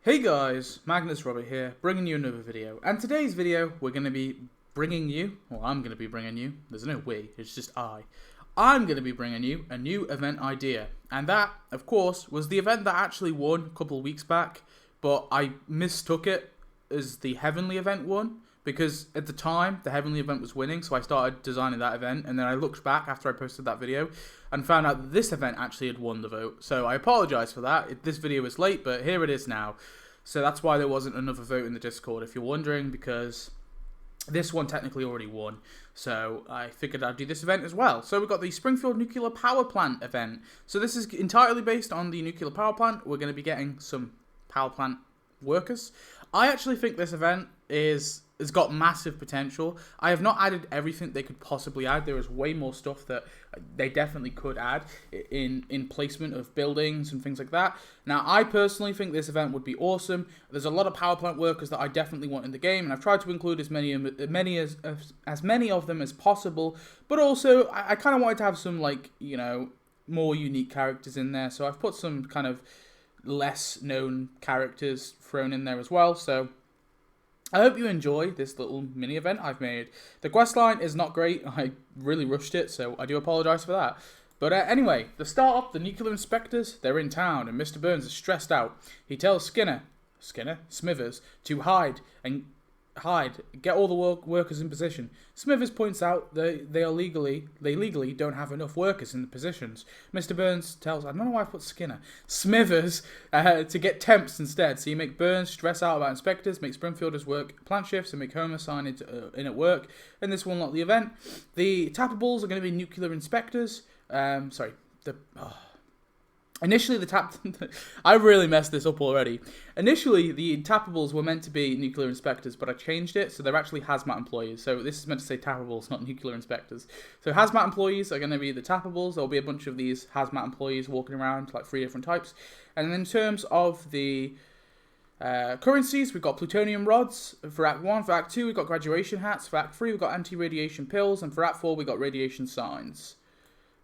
Hey guys, Magnus Robert here, bringing you another video. And today's video, we're going to be bringing you, or I'm going to be bringing you, there's no we, it's just I'm going to be bringing you a new event idea. And that, of course, was the event that actually won a couple of weeks back, but I mistook it as the Heavenly event won, because at the time, the Heavenly event was winning, so I started designing that event, and then I looked back after I posted that video, and found out that this event actually had won the vote. So I apologise for that. This video is late, but here it is now. So that's why there wasn't another vote in the Discord, if you're wondering, because this one technically already won. So I figured I'd do this event as well. So we've got the Springfield Nuclear Power Plant event. So this is entirely based on the nuclear power plant. We're going to be getting some power plant workers. I actually think this event has got massive potential. I have not added everything they could possibly add. There is way more stuff that they definitely could add in placement of buildings and things like that. Now, I personally think this event would be awesome. There's a lot of power plant workers that I definitely want in the game, and I've tried to include as many of them as possible. But also, I kind of wanted to have some, like, you know, more unique characters in there. So I've put some kind of less known characters thrown in there as well. So I hope you enjoy this little mini event I've made. The questline is not great. I really rushed it, so I do apologise for that. But anyway, the start up, the nuclear inspectors, they're in town, and Mr. Burns is stressed out. He tells Smithers, to get all the workers in position. Smithers points out that they legally don't have enough workers in the positions. Mr. Burns tells, I don't know why I put Smithers to get temps instead. So you make Burns stress out about inspectors, make Springfielders work plant shifts, and make Homer sign in at work. And this will unlock the event. The tappables are going to be nuclear inspectors. Initially, I really messed this up already. Initially, the tappables were meant to be nuclear inspectors, but I changed it, so they're actually hazmat employees. So this is meant to say tappables, not nuclear inspectors. So hazmat employees are going to be the tappables. There'll be a bunch of these hazmat employees walking around, like 3 different types. And in terms of the currencies, we've got plutonium rods for Act 1. For Act 2, we've got graduation hats. For Act 3, we've got anti-radiation pills. And for Act 4, we've got radiation signs.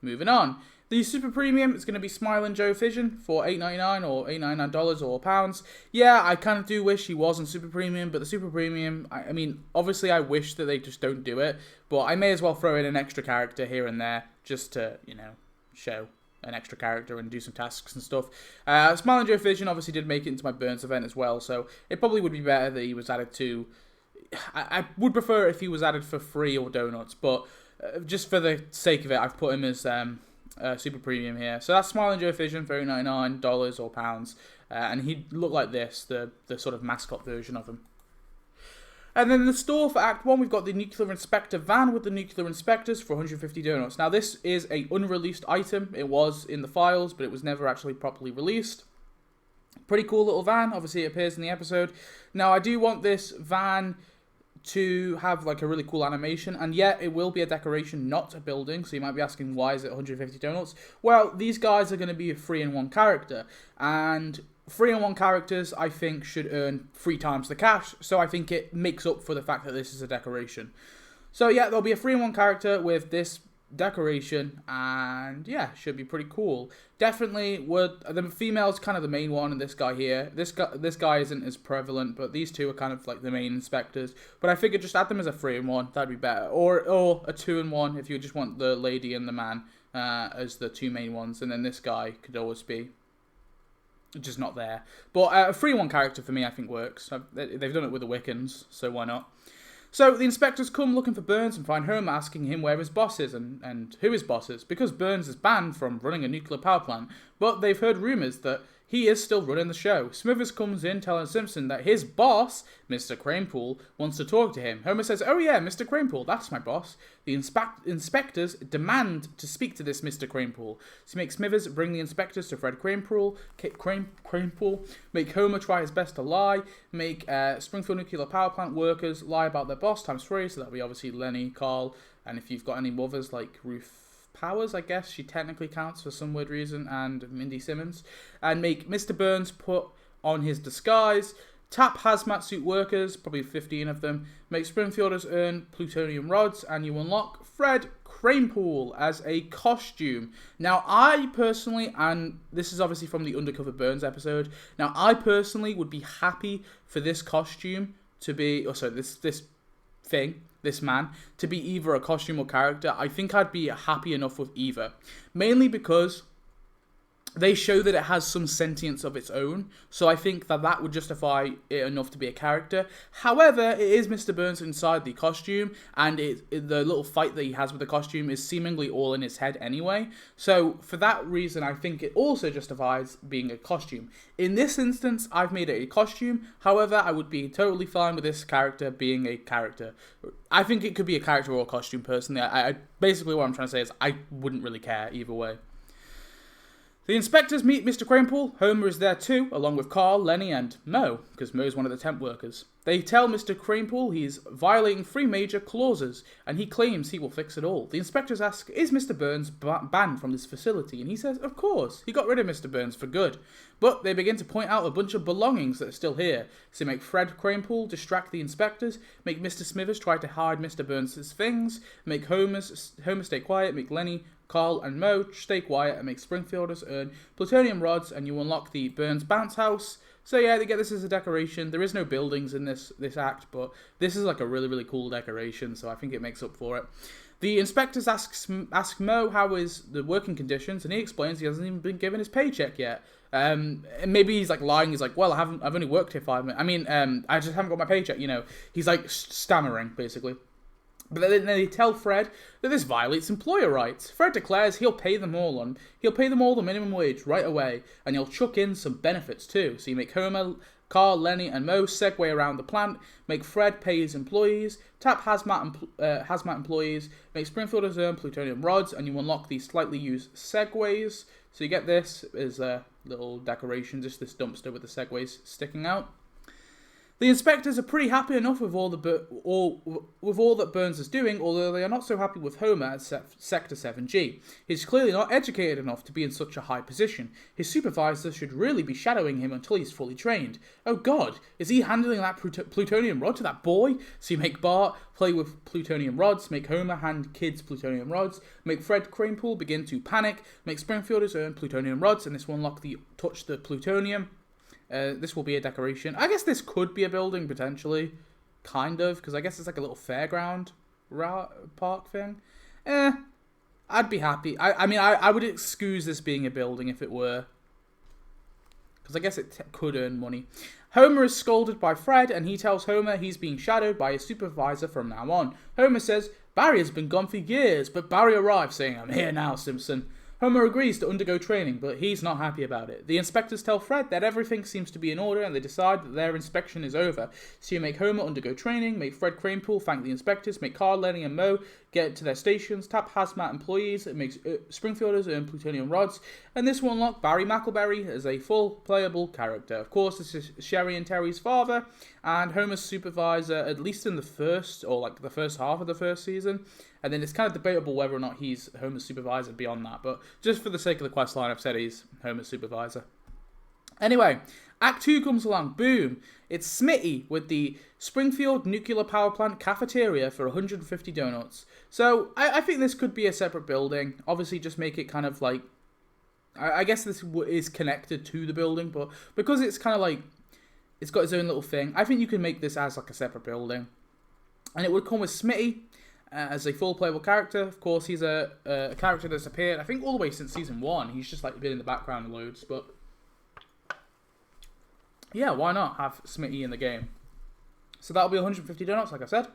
Moving on. The super premium is going to be Smiling Joe Fission for $8.99 or $8.99 or pounds. Yeah, I kind of do wish he wasn't super premium, but the super premium, I mean, obviously I wish that they just don't do it, but I may as well throw in an extra character here and there just to, you know, show an extra character and do some tasks and stuff. Smiling Joe Fission obviously did make it into my Burns event as well, so it probably would be better that he was added to. I would prefer if he was added for free or donuts, but just for the sake of it, I've put him as super premium here. So that's Smiling Joe Fission for $8.99 or pounds. And he'd look like this, the sort of mascot version of him. And then in the store for Act 1, we've got the Nuclear Inspector van with the Nuclear Inspectors for 150 donuts. Now, this is a unreleased item. It was in the files, but it was never actually properly released. Pretty cool little van. Obviously, it appears in the episode. Now, I do want this van to have like a really cool animation, and yet it will be a decoration, not a building. So you might be asking, why is it 150 donuts? Well, these guys are going to be a 3-in-1 character, and 3-in-1 characters I think should earn 3 times the cash, so I think it makes up for the fact that this is a decoration. So yeah, there'll be a 3-in-1 character with this decoration, and yeah, should be pretty cool. Definitely the female's kind of the main one, and this guy here, this guy isn't as prevalent, but these two are kind of like the main inspectors. But I figured just add them as a 3-in-1, that'd be better, or a 2-in-1 if you just want the lady and the man as the 2 main ones, and then this guy could always be just not there. But a 3-in-1 character for me I think works. They've done it with the Wiccans, so why not? So the inspectors come looking for Burns and find Homer asking him where his boss is and who his boss is, because Burns is banned from running a nuclear power plant, but they've heard rumours that he is still running the show. Smithers comes in telling Simpson that his boss, Mr. Cranepool, wants to talk to him. Homer says, oh yeah, Mr. Cranepool, that's my boss. The inspectors demand to speak to this Mr. Cranepool. So make Smithers bring the inspectors to Fred Cranepool, make Homer try his best to lie, make Springfield Nuclear Power Plant workers lie about their boss ×3, so that'll be obviously Lenny, Carl, and if you've got any mothers like Ruth Powers, I guess she technically counts for some weird reason, and Mindy Simmons, and make Mr. Burns put on his disguise Tap hazmat suit workers, probably 15 of them. Make Springfielders earn plutonium rods, and you unlock Fred Kranepool as a costume. Now, I personally, and this is obviously from the Undercover Burns episode, now I personally would be happy for this costume to be, this man, to be either a costume or character. I think I'd be happy enough with either. Mainly because they show that it has some sentience of its own, so I think that would justify it enough to be a character. However, it is Mr. Burns inside the costume, and the little fight that he has with the costume is seemingly all in his head anyway, so for that reason I think it also justifies being a costume. In this instance, I've made it a costume, however, I would be totally fine with this character being a character. I think it could be a character or a costume, personally. Basically what I'm trying to say is I wouldn't really care either way. The inspectors meet Mr. Kranepool. Homer is there too, along with Carl, Lenny, and Moe, because Moe's one of the temp workers. They tell Mr. Kranepool he's violating 3 major clauses, and he claims he will fix it all. The inspectors ask, is Mr. Burns banned from this facility? And he says, of course, he got rid of Mr. Burns for good. But they begin to point out a bunch of belongings that are still here. So make Fred Kranepool distract the inspectors, make Mr. Smithers try to hide Mr. Burns' things, make Homer stay quiet, make Lenny, Carl, and Moe stay quiet, and make Springfielders earn plutonium rods, and you unlock the Burns bounce house. So yeah, they get this as a decoration. There is no buildings in this act, but this is like a really, really cool decoration, so I think it makes up for it. The inspectors ask Moe how is the working conditions, and he explains he hasn't even been given his paycheck yet. And maybe he's like lying. He's like, well, I've only worked here 5 minutes. I mean, I just haven't got my paycheck. You know, he's like stammering basically. But then they tell Fred that this violates employer rights. Fred declares he'll pay them all the minimum wage right away, and he'll chuck in some benefits too. So you make Homer, Carl, Lenny, and Moe segue around the plant, make Fred pay his employees, tap hazmat employees, make Springfielders earn plutonium rods, and you unlock these slightly used segways. So you get this as a little decoration, just this dumpster with the segways sticking out. The inspectors are pretty happy enough with all that Burns is doing, although they are not so happy with Homer at Sector 7G. He's clearly not educated enough to be in such a high position. His supervisor should really be shadowing him until he's fully trained. Oh god, is he handling that plutonium rod to that boy? So you make Bart play with plutonium rods, make Homer hand kids plutonium rods, make Fred Kranepool begin to panic, make Springfielders earn plutonium rods, and this will unlock the touch the plutonium. This will be a decoration. I guess this could be a building, potentially. Kind of, because I guess it's like a little fairground park thing. I'd be happy. I mean, I would excuse this being a building if it were. Because I guess it could earn money. Homer is scolded by Fred, and he tells Homer he's being shadowed by his supervisor from now on. Homer says, Barry has been gone for years, but Barry arrives saying, I'm here now, Simpson. Homer agrees to undergo training, but he's not happy about it. The inspectors tell Fred that everything seems to be in order, and they decide that their inspection is over. So you make Homer undergo training, make Fred Kranepool thank the inspectors, make Carl, Lenny, and Moe get to their stations, tap hazmat employees, it makes Springfielders earn plutonium rods, and this will unlock Barry McElberry as a full playable character. Of course, this is Sherry and Terry's father, and Homer's supervisor, at least in the first half of the first season. And then it's kind of debatable whether or not he's Homer's supervisor beyond that. But just for the sake of the quest line, I've said he's Homer's supervisor. Anyway, Act 2 comes along. Boom. It's Smitty with the Springfield Nuclear Power Plant cafeteria for 150 donuts. So I think this could be a separate building. Obviously, just make it kind of like... I guess this is connected to the building. But because it's kind of like... It's got its own little thing. I think you can make this as like a separate building. And it would come with Smitty as a full playable character. Of course, he's a character that's appeared, I think, all the way since season 1. He's just like been in the background loads, but yeah, why not have Smitty in the game? So that'll be 150 donuts, like I said,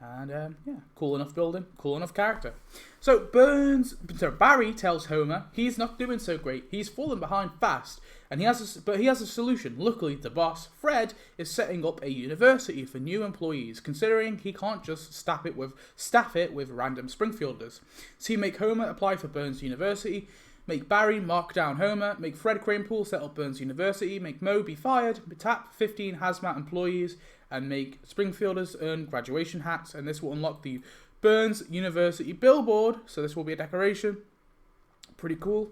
and yeah, cool enough building, cool enough character. So Barry tells Homer he's not doing so great. He's fallen behind fast, and he has a solution. Luckily, the boss, Fred, is setting up a university for new employees, considering he can't just staff it with random Springfielders. So you make Homer apply for Burns University, make Barry mark down Homer, make Fred Kranepool set up Burns University, make Moe be fired, tap 15 hazmat employees, and make Springfielders earn graduation hats, and this will unlock the Burns University billboard, so this will be a decoration. Pretty cool.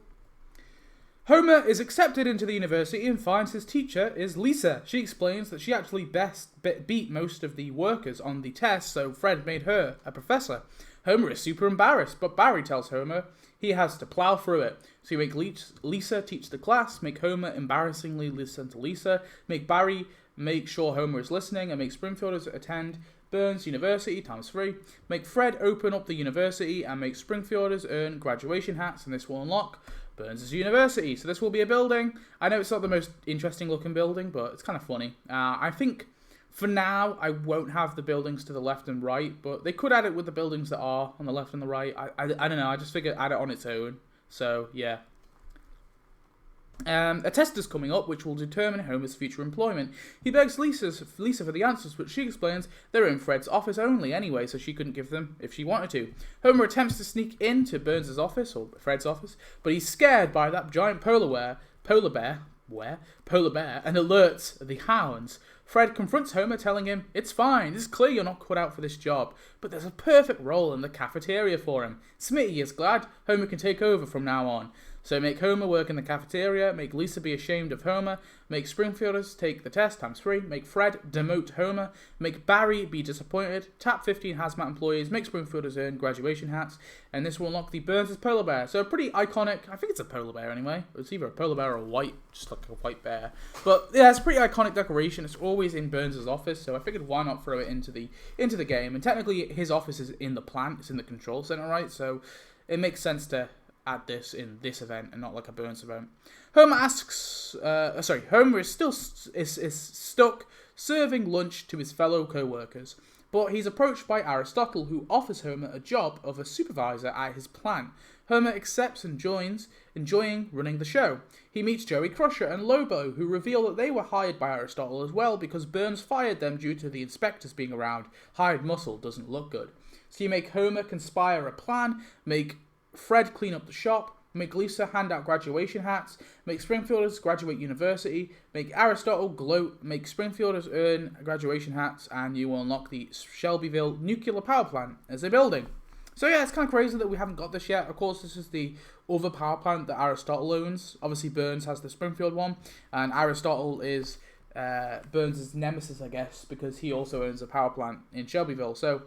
Homer is accepted into the university and finds his teacher is Lisa. She explains that she actually beat most of the workers on the test, so Fred made her a professor. Homer is super embarrassed, but Barry tells Homer he has to plow through it. So you make Lisa teach the class, make Homer embarrassingly listen to Lisa, make Barry make sure Homer is listening, and make Springfielders attend Burns University ×3. Make Fred open up the university and make Springfielders earn graduation hats, and this will unlock Burns' University. So this will be a building. I know it's not the most interesting looking building, but it's kind of funny. I think for now I won't have the buildings to the left and right, but they could add it with the buildings that are on the left and the right. I don't know. I just figured add it on its own. So yeah. A test is coming up which will determine Homer's future employment. He begs Lisa for the answers, but she explains they're in Fred's office only anyway, so she couldn't give them if she wanted to. Homer attempts to sneak into Burns' office, or Fred's office, but he's scared by that giant polar bear, and alerts the hounds. Fred confronts Homer, telling him, "It's fine, it's clear you're not cut out for this job, but there's a perfect role in the cafeteria for him. Smitty is glad Homer can take over from now on." So make Homer work in the cafeteria, make Lisa be ashamed of Homer, make Springfielders take the test ×3, make Fred demote Homer, make Barry be disappointed, tap 15 hazmat employees, make Springfielders earn graduation hats, and this will unlock the Burns' polar bear. So a pretty iconic, I think it's a polar bear anyway, it's either a polar bear or just like a white bear. But yeah, it's a pretty iconic decoration, it's always in Burns' office, so I figured why not throw it into the game, and technically his office is in the plant, it's in the control center, right? So it makes sense to add this in this event and not like a Burns event. Homer is still is stuck serving lunch to his fellow co-workers, but he's approached by Aristotle, who offers Homer a job of a supervisor at his plant. Homer accepts and enjoying running the show. He meets Joey Crusher and Lobo, who reveal that they were hired by Aristotle as well because Burns fired them due to the inspectors being around. Hired muscle doesn't look good. So you make Homer conspire a plan, make Fred clean up the shop, make Lisa hand out graduation hats, make Springfielders graduate university, make Aristotle gloat, make Springfielders earn graduation hats, and you will unlock the Shelbyville nuclear power plant as a building. So yeah, it's kind of crazy that we haven't got this yet. Of course, this is the other power plant that Aristotle owns. Obviously, Burns has the Springfield one, and Aristotle is Burns' nemesis, I guess, because he also owns a power plant in Shelbyville. So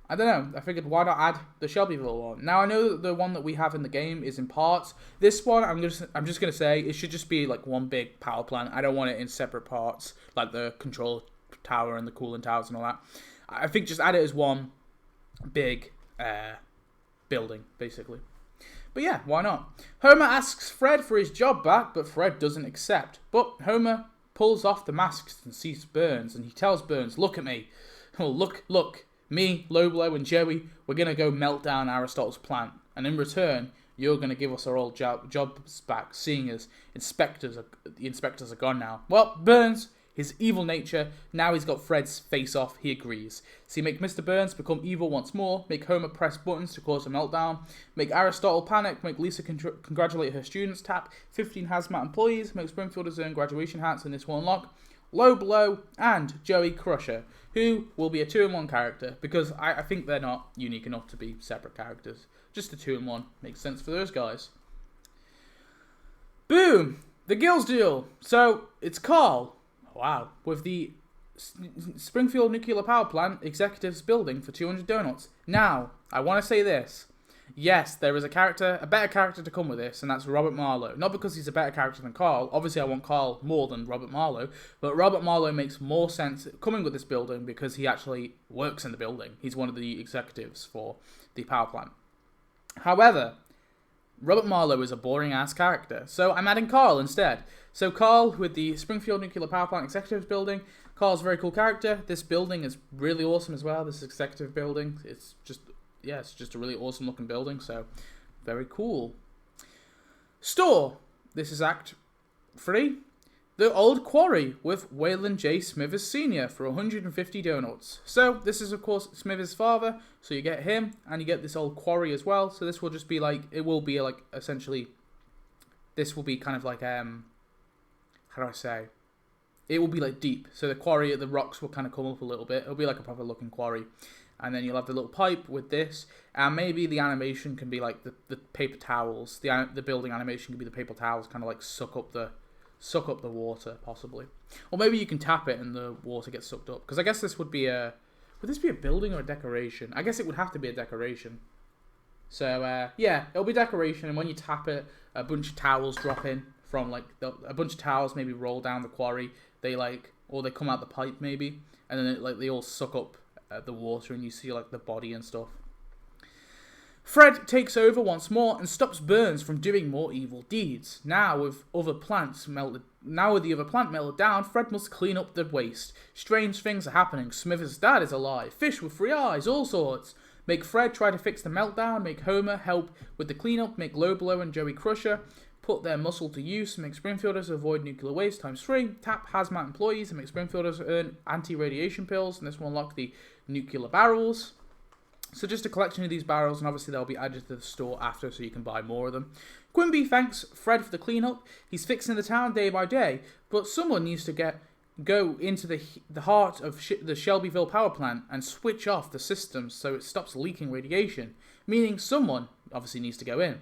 I don't know, I figured why not add the Shelbyville one. Now I know that the one that we have in the game is in parts. This one, I'm just going to say, it should just be like one big power plant. I don't want it in separate parts, like the control tower and the cooling towers and all that. I think just add it as one big building, basically. But yeah, why not? Homer asks Fred for his job back, but Fred doesn't accept. But Homer pulls off the masks and sees Burns, and he tells Burns, "Look at me. Oh, look. Me, Lobo, and Joey, we're going to go melt down Aristotle's plant. And in return, you're going to give us our old jobs back, seeing as the inspectors are gone now." Well, Burns, his evil nature, now he's got Fred's face off, he agrees. So you make Mr. Burns become evil once more, make Homer press buttons to cause a meltdown, make Aristotle panic, make Lisa congratulate her students, tap 15 hazmat employees, make Springfielders earn graduation hats, and this will unlock Low Blow and Joey Crusher, who will be a 2-in-1 character, because I think they're not unique enough to be separate characters. Just a 2-in-1 makes sense for those guys. Boom! The Gills deal. So, it's Carl. Wow. With the Springfield Nuclear Power Plant Executives building for 200 donuts. Now, I want to say this. Yes, there is a better character to come with this, and that's Robert Marlowe. Not because he's a better character than Carl. Obviously, I want Carl more than Robert Marlowe. But Robert Marlowe makes more sense coming with this building because he actually works in the building. He's one of the executives for the power plant. However, Robert Marlowe is a boring-ass character, so I'm adding Carl instead. So Carl with the Springfield Nuclear Power Plant Executives building. Carl's a very cool character. This building is really awesome as well, this executive building. It's just a really awesome looking building, so very cool. Store. This is Act 3. The Old Quarry with Waylon J. Smithers Sr. for 150 donuts. So this is of course Smithers' father, so you get him and you get this old quarry as well. So this will just be like, essentially, this will be kind of like, how do I say? It will be like deep. So the quarry, the rocks will kind of come up a little bit. It'll be like a proper looking quarry. and then you'll have the little pipe with this, and maybe the animation can be like the paper towels. The building animation can be the paper towels, kind of like suck up the water, possibly. Or maybe you can tap it and the water gets sucked up. Because I guess this would this be a building or a decoration? I guess it would have to be a decoration. So, yeah, it'll be decoration, and when you tap it, a bunch of towels drop in from, like, a bunch of towels maybe roll down the quarry. Or they come out the pipe, maybe, and then, they all suck up the water, and you see, like, the body and stuff. Fred takes over once more and stops Burns from doing more evil deeds. Now with the other plant melted down, Fred must clean up the waste. Strange things are happening. Smithers' dad is alive. Fish with 3 eyes, all sorts. Make Fred try to fix the meltdown. Make Homer help with the cleanup. Make Loblo and Joey Crusher put their muscle to use. Make Springfielders avoid nuclear waste ×3. Tap hazmat employees and make Springfielders earn anti-radiation pills. And this will unlock the nuclear barrels. So just a collection of these barrels, and obviously they'll be added to the store after so you can buy more of them. Quimby thanks Fred for the cleanup. He's fixing the town day by day, but someone needs to go into the heart of the Shelbyville power plant and switch off the systems so it stops leaking radiation. Meaning someone obviously needs to go in.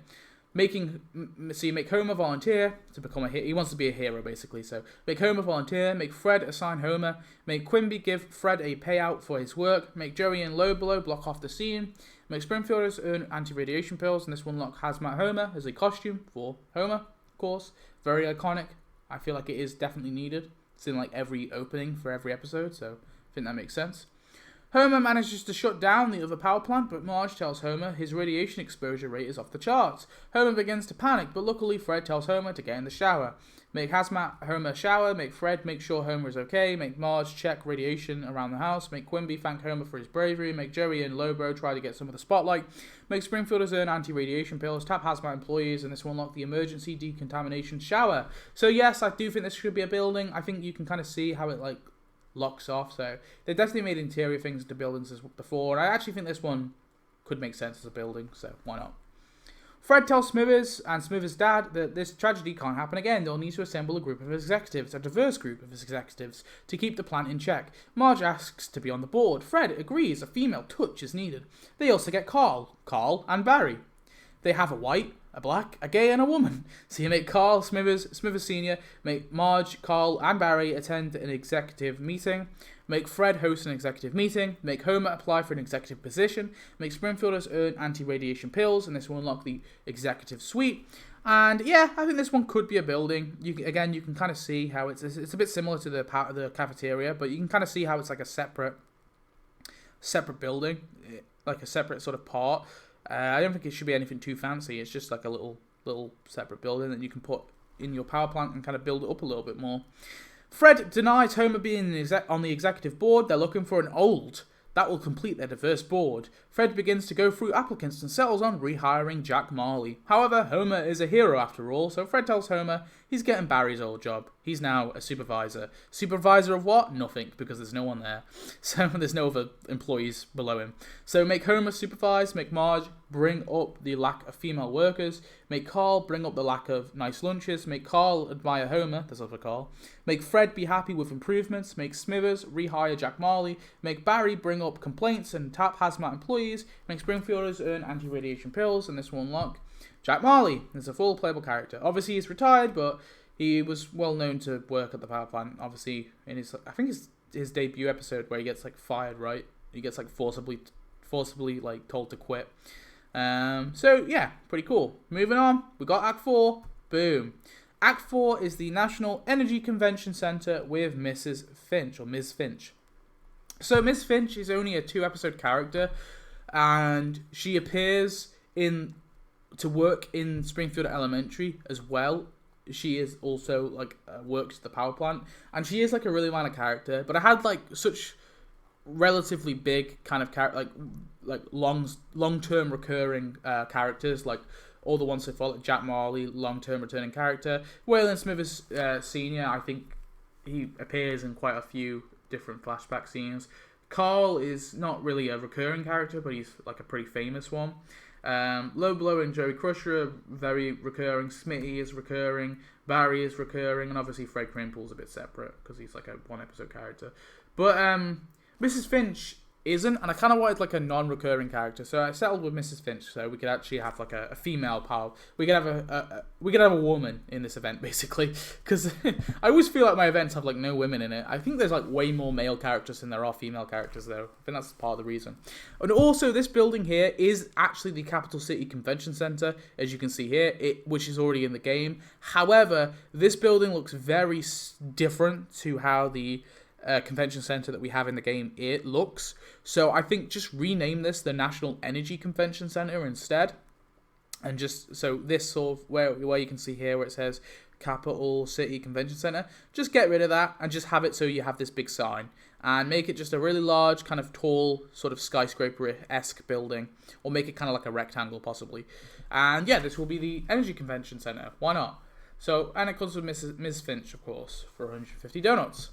So you make Homer volunteer to become a hero. He wants to be a hero, basically. So make Homer volunteer. Make Fred assign Homer. Make Quimby give Fred a payout for his work. Make Joey and Loblo block off the scene. Make Springfielders earn anti-radiation pills. And this will unlock Hazmat Homer as a costume for Homer, of course. Very iconic. I feel like it is definitely needed. It's in like every opening for every episode, so I think that makes sense. Homer manages to shut down the other power plant, but Marge tells Homer his radiation exposure rate is off the charts. Homer begins to panic, but luckily Fred tells Homer to get in the shower. Make Hazmat Homer shower, make Fred make sure Homer is okay, make Marge check radiation around the house, make Quimby thank Homer for his bravery, make Joey and Lobro try to get some of the spotlight, make Springfielders earn anti-radiation pills, tap Hazmat employees, and this will unlock the emergency decontamination shower. So yes, I do think this should be a building. I think you can kind of see how it locks off. So they definitely made interior things to buildings as before, and I actually think this one could make sense as a building, so why not? Fred tells Smithers and Smithers' dad that this tragedy can't happen again. They'll need to assemble a group of executives, a diverse group of executives, to keep the plant in check. Marge asks to be on the board. Fred agrees a female touch is needed. They also get Carl, and Barry. They have a white, a black, a gay, and a woman. So you make Carl, Smithers Sr., make Marge, Carl, and Barry attend an executive meeting, make Fred host an executive meeting, make Homer apply for an executive position, make Springfielders earn anti-radiation pills, and this will unlock the executive suite. And yeah, I think this one could be a building. You can kind of see how it's a bit similar to the part of the cafeteria, but you can kind of see how it's like a separate building, like a separate sort of part. I don't think it should be anything too fancy. It's just like a little separate building that you can put in your power plant and kind of build it up a little bit more. Fred denies Homer being on the executive board. They're looking for an old that will complete their diverse board. Fred begins to go through applicants and settles on rehiring Jack Marley. However, Homer is a hero after all, so Fred tells Homer he's getting Barry's old job. He's now a supervisor. Supervisor of what? Nothing, because there's no one there. So there's no other employees below him. So make Homer supervise, make Marge bring up the lack of female workers, make Carl bring up the lack of nice lunches, make Carl admire Homer, there's other Carl, make Fred be happy with improvements, make Smithers rehire Jack Marley, make Barry bring up complaints and tap hazmat employees, make Springfielders earn anti-radiation pills, and this will unlock Jack Marley is a full playable character. Obviously he's retired, but he was well known to work at the power plant. Obviously in his debut episode where he gets fired, right? He gets forcibly told to quit. So yeah, pretty cool. Moving on, we got Act 4. Boom. Act 4 is the National Energy Convention Center with Mrs. Finch, or Ms. Finch. So Ms. Finch is only a 2-episode character, and she appears to work in Springfield Elementary as well. She is also works at the power plant, and she is a really minor character. But I had such relatively big kind of long-term recurring characters, all the ones so far, Jack Marley, long-term returning character. Waylon Smithers Sr., I think he appears in quite a few different flashback scenes. Carl is not really a recurring character, but he's a pretty famous one. Loblo and Joey Crusher are very recurring. Smitty is recurring. Barry is recurring, and obviously Fred Crimple's a bit separate because he's a 1-episode character. But Mrs. Finch isn't, and I kind of wanted like a non-recurring character, so I settled with Mrs. Finch, so we could actually have like a female power. We could have we could have a woman in this event, basically, because I always feel like my events have like no women in it. I think there's like way more male characters than there are female characters, though. I think that's part of the reason. And also, this building here is actually the Capital City Convention Center, as you can see here, which is already in the game. However, this building looks very different to how the convention center that we have in the game it looks. So I think just rename this the National Energy Convention Center instead, and just so this sort of where you can see here where it says Capital City Convention Center, just get rid of that and just have it so you have this big sign, and make it just a really large kind of tall sort of skyscraper-esque building, or make it kind of like a rectangle possibly. And yeah, this will be the Energy Convention Center. Why not? So, and it comes with Ms. Finch, of course, for 150 donuts.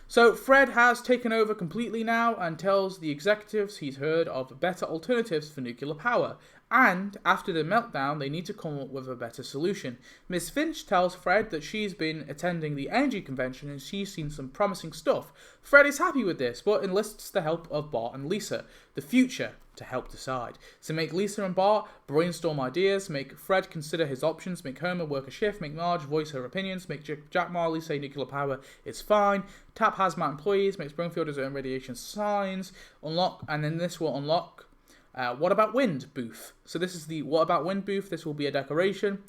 So Fred has taken over completely now and tells the executives he's heard of better alternatives for nuclear power. And after the meltdown, they need to come up with a better solution. Miss Finch tells Fred that she's been attending the energy convention and she's seen some promising stuff. Fred is happy with this, but enlists the help of Bart and Lisa, the future, to help decide. So make Lisa and Bart brainstorm ideas, make Fred consider his options, make Homer work a shift, make Marge voice her opinions, make Jack Marley say nuclear power is fine, tap hazmat employees, make Springfielders earn radiation signs, unlock, and then this will unlock What About Wind booth. So this is the What About Wind booth. This will be a decoration.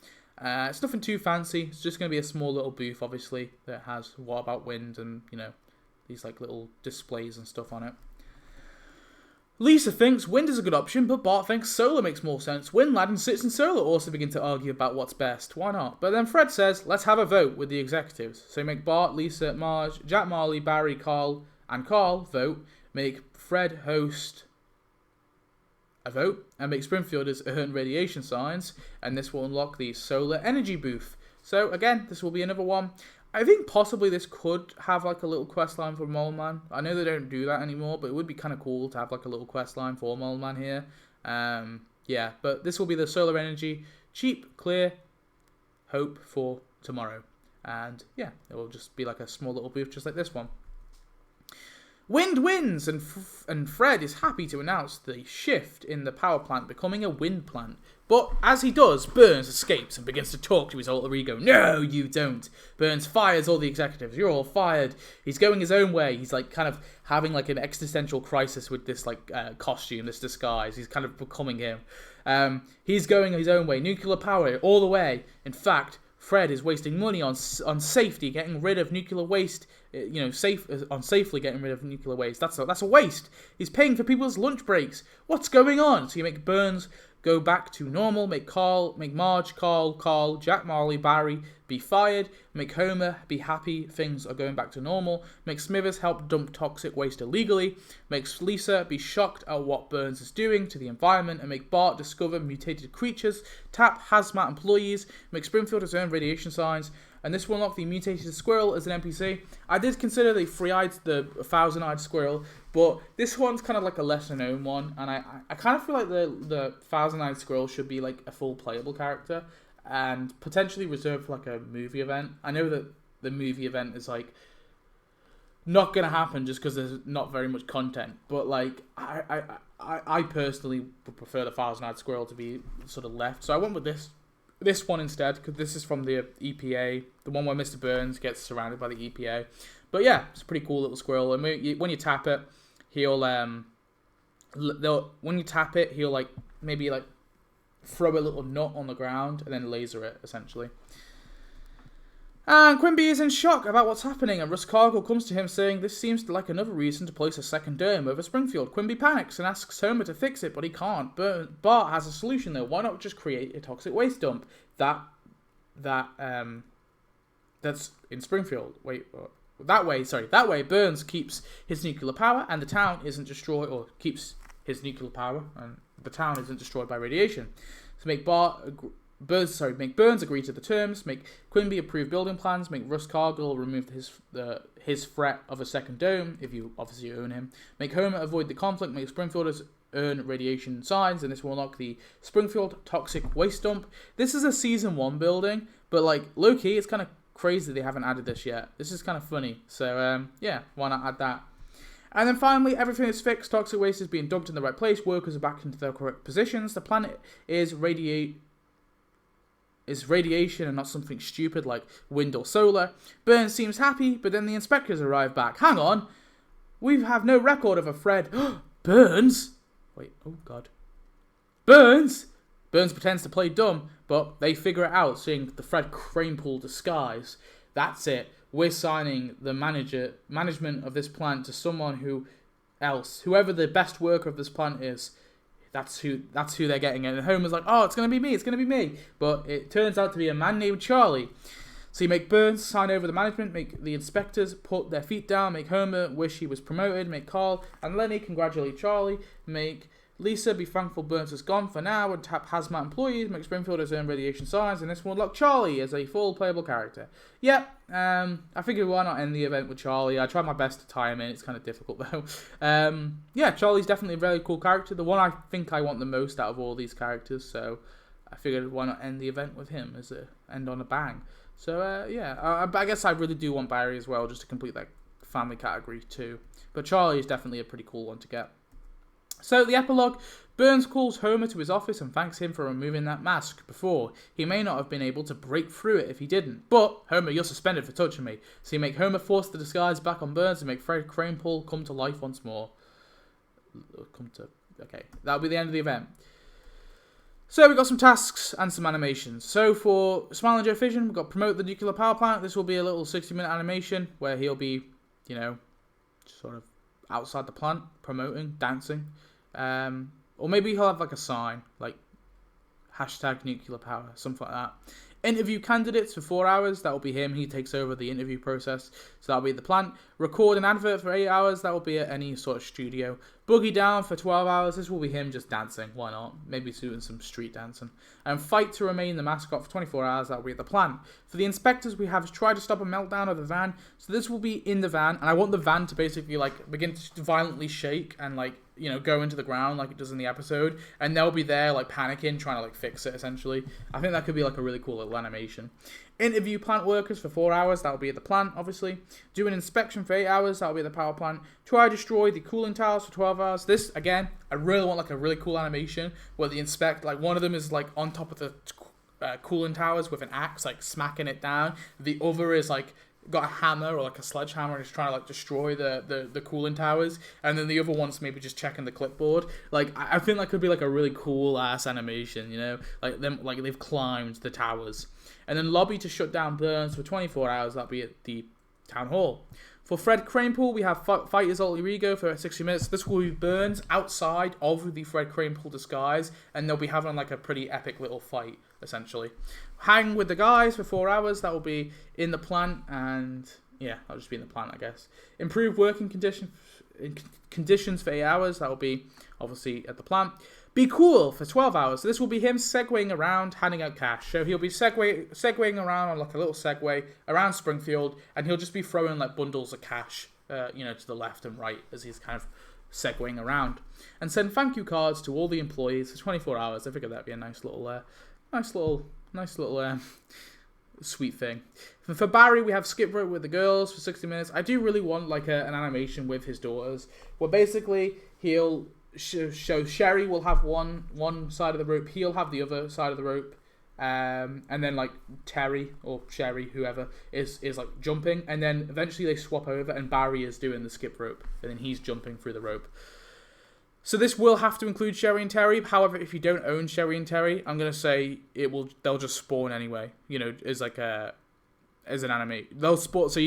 It's nothing too fancy. It's just going to be a small little booth, obviously, that has What About Wind and, you know, these like little displays and stuff on it. Lisa thinks wind is a good option, but Bart thinks solar makes more sense. Lad and Citizen Solar also begin to argue about what's best. Why not? But then Fred says, let's have a vote with the executives. So make Bart, Lisa, Marge, Jack Marley, Barry, Carl vote. Make Fred host a vote. And make Springfielders earn radiation signs. And this will unlock the solar energy booth. So again, this will be another one. I think possibly this could have like a little quest line for Mole Man. I know they don't do that anymore, but it would be kind of cool to have like a little quest line for Mole Man here. Yeah, but this will be the solar energy, cheap, clear, hope for tomorrow. And yeah, it will just be like a small little booth just like this one. Wind wins, and Fred is happy to announce the shift in the power plant becoming a wind plant. But as he does, Burns escapes and begins to talk to his alter ego. No, you don't. Burns fires all the executives. You're all fired. He's going his own way. He's like kind of having like an existential crisis with this like costume, this disguise. He's kind of becoming him. He's going his own way. Nuclear power all the way. In fact, Fred is wasting money on safety, getting rid of nuclear waste. You know, safely getting rid of nuclear waste. That's a waste. He's paying for people's lunch breaks. What's going on? So you make Burns go back to normal, make Marge, Carl, Jack Marley, Barry be fired, make Homer be happy things are going back to normal, make Smithers help dump toxic waste illegally, makes Lisa be shocked at what Burns is doing to the environment, and make Bart discover mutated creatures, tap hazmat employees, make Springfielders earn radiation signs, and this will unlock the mutated squirrel as an NPC. I did consider the thousand-eyed squirrel, but this one's kind of like a lesser-known one, and I kind of feel like the thousand-eyed squirrel should be like a full playable character, and potentially reserved for like a movie event. I know that the movie event is like not gonna happen just because there's not very much content, but like I personally would prefer the thousand-eyed squirrel to be sort of left, so I went with this one instead, because this is from the EPA, the one where Mr. Burns gets surrounded by the EPA. But yeah, it's a pretty cool little squirrel. And when you tap it, he'll like maybe like throw a little nut on the ground and then laser it essentially. And Quimby is in shock about what's happening, and Russ Cargill comes to him saying this seems like another reason to place a second dome over Springfield. Quimby panics and asks Homer to fix it, but he can't. Bart has a solution though. Why not just create a toxic waste dump that's in Springfield? That way Burns keeps his nuclear power and the town isn't destroyed, or keeps his nuclear power and the town isn't destroyed by radiation. So make Burns agree to the terms, make Quimby approve building plans, make Russ Cargill remove his threat of a second dome, if you obviously own him, make Homer avoid the conflict, make Springfielders earn radiation signs, and this will unlock the Springfield Toxic Waste Dump. This is a Season 1 building, but like, low-key, it's kind of crazy they haven't added this yet. This is kind of funny, so yeah, why not add that? And then finally, everything is fixed. Toxic waste is being dumped in the right place. Workers are back into their correct positions. The planet is radiation and not something stupid like wind or solar. Burns seems happy, but then the inspectors arrive back. Hang on. We have no record of a Fred. Burns? Wait, oh god. Burns? Burns pretends to play dumb, but they figure it out, seeing the Fred Kranepool disguise. That's it. We're signing the management of this plant to someone else. Whoever the best worker of this plant is, that's who they're getting. And Homer's like, oh, it's going to be me. But it turns out to be a man named Charlie. So you make Burns sign over the management, make the inspectors put their feet down, make Homer wish he was promoted, make Carl and Lenny congratulate Charlie, make Lisa be thankful Burns is gone for now, and tap hazmat employees, make Springfield his own radiation science, and this will unlock Charlie as a full playable character. Yep, I figured why not end the event with Charlie. I tried my best to tie him in, it's kind of difficult though. Yeah, Charlie's definitely a very cool character, the one I think I want the most out of all these characters, so I figured why not end the event with him as a end on a bang. So yeah, I guess I really do want Barry as well, just to complete that family category too. But Charlie is definitely a pretty cool one to get. So the epilogue, Burns calls Homer to his office and thanks him for removing that mask before. He may not have been able to break through it if he didn't. But, Homer, you're suspended for touching me. So you make Homer force the disguise back on Burns and make Fred Kranepool come to life once more. Okay, that'll be the end of the event. So we've got some tasks and some animations. So for Smile and Joe Fission, we've got promote the nuclear power plant. This will be a little 60-minute animation where he'll be, sort of outside the plant, promoting, dancing. Or maybe he'll have like a sign, like hashtag nuclear power, something like that. Interview candidates for 4 hours, that will be him. He takes over the interview process, so that'll be at the plant. Record an advert for 8 hours, that will be at any sort of studio. Boogie down for 12 hours, this will be him just dancing, why not? Maybe doing some street dancing. And fight to remain the mascot for 24 hours, that will be at the plant. For the inspectors, we have try to stop a meltdown of the van, so this will be in the van, and I want the van to basically like begin to violently shake and like, go into the ground like it does in the episode, and they'll be there like panicking, trying to like fix it essentially. I think that could be like a really cool little animation. Interview plant workers for 4 hours, that'll be at the plant, obviously. Do an inspection for 8 hours, that'll be at the power plant. Try to destroy the cooling towers for 12 hours. This, again, I really want like a really cool animation where the like one of them is like on top of the cooling towers with an axe, like smacking it down. The other is like got a hammer or like a sledgehammer and is trying to like destroy the cooling towers, and then the other one's maybe just checking the clipboard. Like I think that could be like a really cool ass animation, like them like they've climbed the towers. And then lobby to shut down Burns for 24 hours, that'll be at the town hall. For Fred Kranepool, we have fight his alter ego for 60 minutes. This will be Burns outside of the Fred Kranepool disguise, and they'll be having like a pretty epic little fight, essentially. Hang with the guys for 4 hours, that will be in the plant, and yeah, I'll just be in the plant, I guess. Improve working conditions for 8 hours, that will be obviously at the plant. Be cool for 12 hours. So this will be him segwaying around, handing out cash. So he'll be segwaying around on like a little segway around Springfield, and he'll just be throwing like bundles of cash, to the left and right as he's kind of segwaying around. And send thank you cards to all the employees for 24 hours. I figured that'd be a nice little sweet thing. For Barry, we have skip rope with the girls for 60 minutes. I do really want like an animation with his daughters, where basically he'll show Sherry will have one side of the rope, he'll have the other side of the rope, and then like Terry or Sherry, whoever is like jumping, and then eventually they swap over and Barry is doing the skip rope and then he's jumping through the rope. So this will have to include Sherry and Terry. However, if you don't own Sherry and Terry, I'm gonna say they'll just spawn anyway, as an anime. They'll spawn, so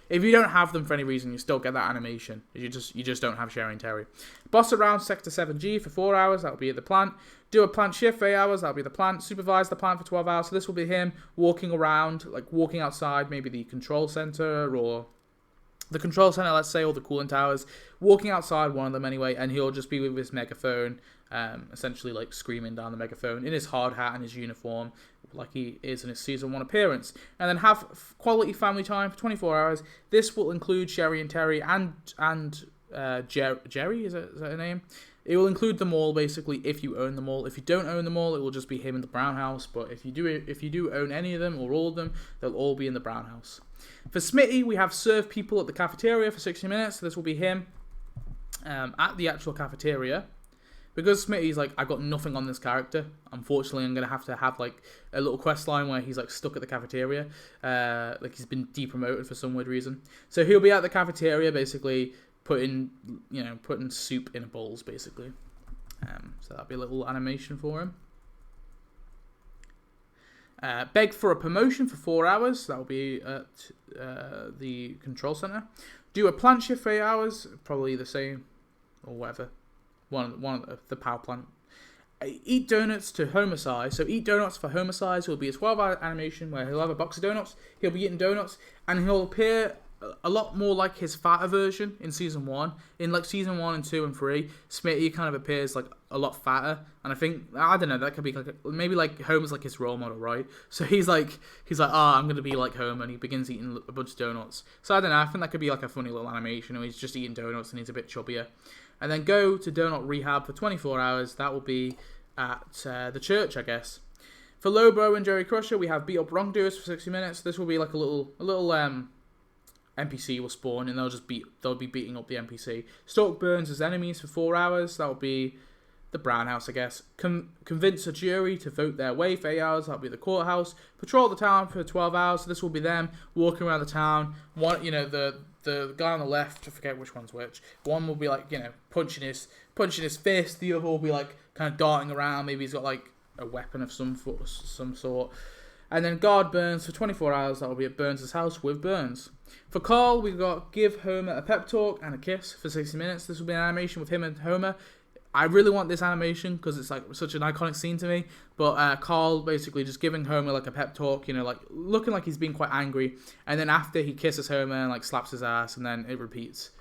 if you don't have them for any reason, you still get that animation. You just don't have Sherry and Terry. Boss around Sector 7G for 4 hours, that'll be at the plant. Do a plant shift for 8 hours, that'll be the plant. Supervise the plant for 12 hours, so this will be him walking around, like walking outside maybe the control center or the control center, let's say, or the cooling towers, walking outside one of them anyway, and he'll just be with his megaphone, essentially like screaming down the megaphone in his hard hat and his uniform, like he is in his season 1 appearance. And then have quality family time for 24 hours. This will include Sherry and Terry and Jerry, is that her name? It will include them all basically if you own them all. If you don't own them all, it will just be him in the brown house. But if you do own any of them or all of them, they'll all be in the brown house. For Smitty, we have serve people at the cafeteria for 60 minutes. So this will be him at the actual cafeteria. Because Smitty's like, I got nothing on this character. Unfortunately, I'm gonna have to have like a little quest line where he's like stuck at the cafeteria, like he's been depromoted for some weird reason. So he'll be at the cafeteria, basically putting soup in bowls, basically. So that'll be a little animation for him. Beg for a promotion for 4 hours. That'll be at the control center. Do a plant shift for 8 hours. Probably the same or whatever. One of the power plant. Eat donuts to homicide. So eat donuts for homicide will be a 12-hour animation where he'll have a box of donuts. He'll be eating donuts and he'll appear a lot more like his fatter version in season 1. In like season 1 and 2 and 3, Smitty kind of appears like a lot fatter, and I don't know, that could be like maybe like Homer's like his role model, right? So he's like I'm gonna be like Homer, and he begins eating a bunch of donuts. So I don't know, I think that could be like a funny little animation, or he's just eating donuts and he's a bit chubbier. And then go to donut rehab for 24 hours. That will be at the church, I guess. For Lobo and Jerry Crusher, we have beat up wrongdoers for 60 minutes. This will be like a little NPC will spawn, and they'll be beating up the NPC. Stalk Burns as enemies for 4 hours. That'll be the Brown House, I guess. Convince a jury to vote their way for 8 hours. That'll be the courthouse. Patrol the town for 12 hours. So this will be them walking around the town. The guy on the left, I forget which one's which. One will be like punching his fist. The other will be like kind of darting around. Maybe he's got like a weapon of some sort. And then guard Burns for 24 hours. That will be at Burns' house with Burns. For Carl, we've got give Homer a pep talk and a kiss for 60 minutes. This will be an animation with him and Homer. I really want this animation because it's like such an iconic scene to me. But Carl basically just giving Homer like a pep talk, like looking like he's being quite angry. And then after he kisses Homer and like slaps his ass, and then it repeats.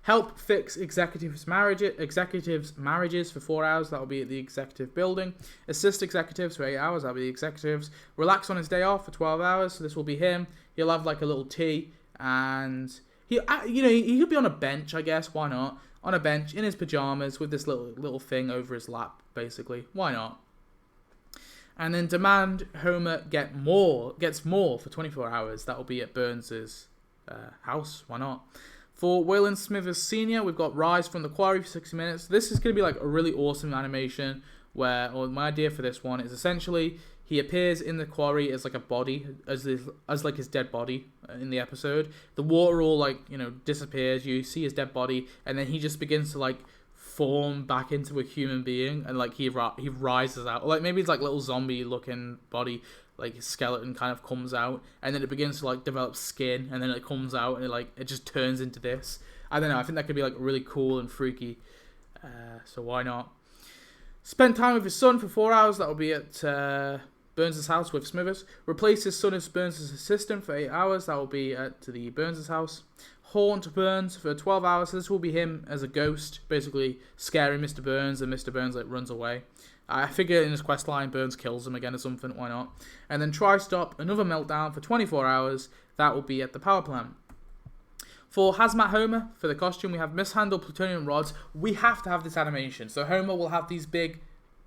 Help fix executives' marriages for 4 hours. That'll be at the executive building. Assist executives for 8 hours. That'll be the executives. Relax on his day off for 12 hours. So this will be him. He'll have like a little tea, and he could be on a bench, I guess. Why not? On a bench in his pajamas with this little thing over his lap, basically. Why not? And then demand Homer gets more for 24 hours. That'll be at Burns' house. Why not? For Waylon Smithers Sr., we've got Rise from the Quarry for 60 minutes. This is going to be like a really awesome animation my idea for this one is essentially he appears in the quarry as like a body, as like his dead body in the episode. The water all disappears. You see his dead body, and then he just begins to like form back into a human being, and like he rises out. Like maybe it's like little zombie looking body, like his skeleton kind of comes out, and then it begins to like develop skin, and then it comes out, and it just turns into this. I don't know. I think that could be like really cool and freaky. So why not? Spend time with his son for 4 hours. That will be at Burns' house with Smithers. Replace his son as Burns' assistant for 8 hours. That will be at the Burns' house. Haunt Burns for 12 hours. So this will be him as a ghost, basically scaring Mr. Burns, and Mr. Burns runs away. I figure in his quest line, Burns kills him again or something. Why not? And then try stop another meltdown for 24 hours. That will be at the power plant. For Hazmat Homer, for the costume, we have mishandled plutonium rods. We have to have this animation. So Homer will have these big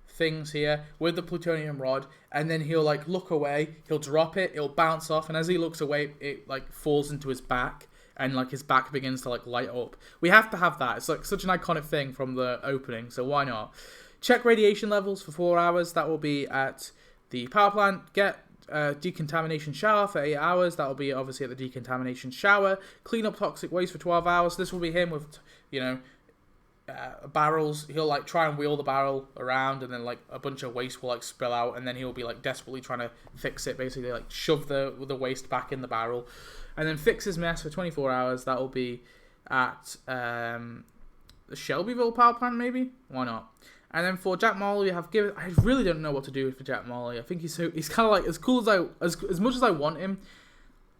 things here with the plutonium rod, and then he'll like look away, he'll drop it, it'll bounce off, and as he looks away, it like falls into his back, and like his back begins to like light up. We have to have that. It's like such an iconic thing from the opening, so why not? Check radiation levels for 4 hours. That will be at the power plant. Get decontamination shower for 8 hours. That will be obviously at the decontamination shower. Clean up toxic waste for 12 hours. This will be him with barrels. He'll like try and wheel the barrel around, and then like a bunch of waste will like spill out, and then he'll be like desperately trying to fix it, basically like shove the waste back in the barrel, and then fix his mess for 24 hours. That will be at the Shelbyville power plant, maybe. Why not? And then for Jack Marley, I really don't know what to do for Jack Marley. I think he's kind of like as cool as much as I want him.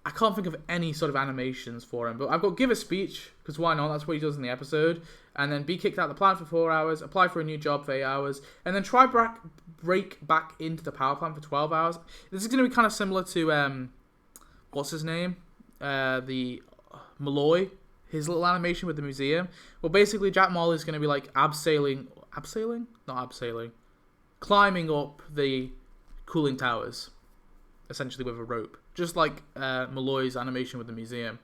I can't think of any sort of animations for him, but I've got give a speech, because why not? That's what he does in the episode. And then be kicked out of the plant for 4 hours, apply for a new job for 8 hours, and then try break back into the power plant for 12 hours. This is going to be kind of similar to, what's his name? The Malloy, his little animation with the museum. Well, basically, Jack Marley's going to be like climbing up the cooling towers, essentially with a rope. Just like Malloy's animation with the museum.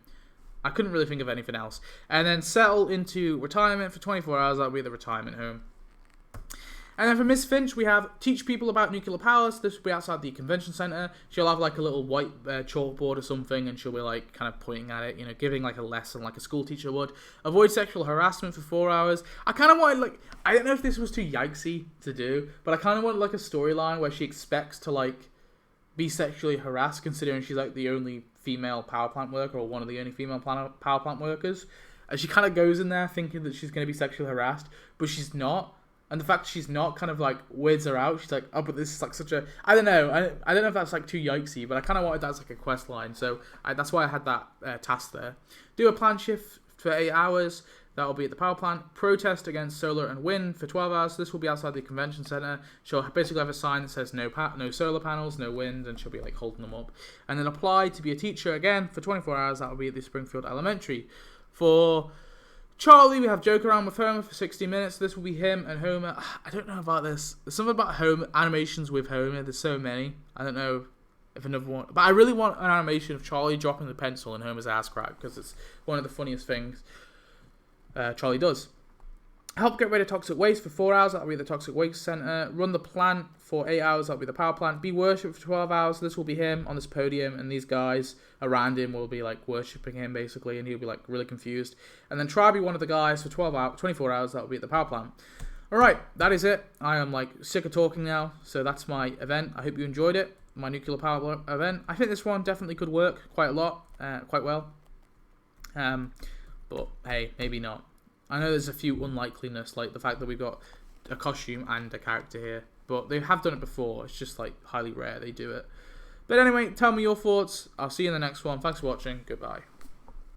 I couldn't really think of anything else. And then settle into retirement for 24 hours. That'll be the retirement home. And then for Miss Finch, we have teach people about nuclear powers. This will be outside the convention center. She'll have like a little white chalkboard or something, and she'll be like kind of pointing at it, you know, giving like a lesson like a school teacher would. Avoid sexual harassment for 4 hours. I kind of wanted like, I don't know if this was too yikesy to do, but I kind of wanted like a storyline where she expects to like be sexually harassed, considering she's like the only female power plant worker or one of the only female power plant workers. And she kind of goes in there thinking that she's going to be sexually harassed, but she's not. And the fact that she's not kind of like weirds her out. She's like, oh, but this is like such a... I don't know. I don't know if that's like too yikesy, but I kind of wanted that as like a quest line. So that's why I had that task there. Do a plan shift for 8 hours. That will be at the power plant. Protest against solar and wind for 12 hours. This will be outside the convention center. She'll basically have a sign that says no solar panels, no wind, and she'll be like holding them up. And then apply to be a teacher again for 24 hours. That will be at the Springfield Elementary. For Charlie, we have joke around with Homer for 60 minutes. This will be him and Homer. I don't know about this. There's something about Homer, animations with Homer. There's so many. I don't know if another one. But I really want an animation of Charlie dropping the pencil and Homer's ass crack, because it's one of the funniest things Charlie does. Help get rid of toxic waste for 4 hours. That'll be the toxic waste center. Run the plant for 8 hours. That'll be the power plant. Be worshipped for 12 hours. This will be him on this podium, and these guys around him will be like worshipping him basically, and he'll be like really confused. And then try to be one of the guys for 24 hours. That'll be at the power plant. All right, that is it. I am like sick of talking now, so that's my event. I hope you enjoyed it. My nuclear power event. I think this one definitely could work quite a lot, quite well. But hey, maybe not. I know there's a few unlikeliness, like the fact that we've got a costume and a character here, but they have done it before. It's just like highly rare they do it. But anyway, tell me your thoughts. I'll see you in the next one. Thanks for watching. Goodbye.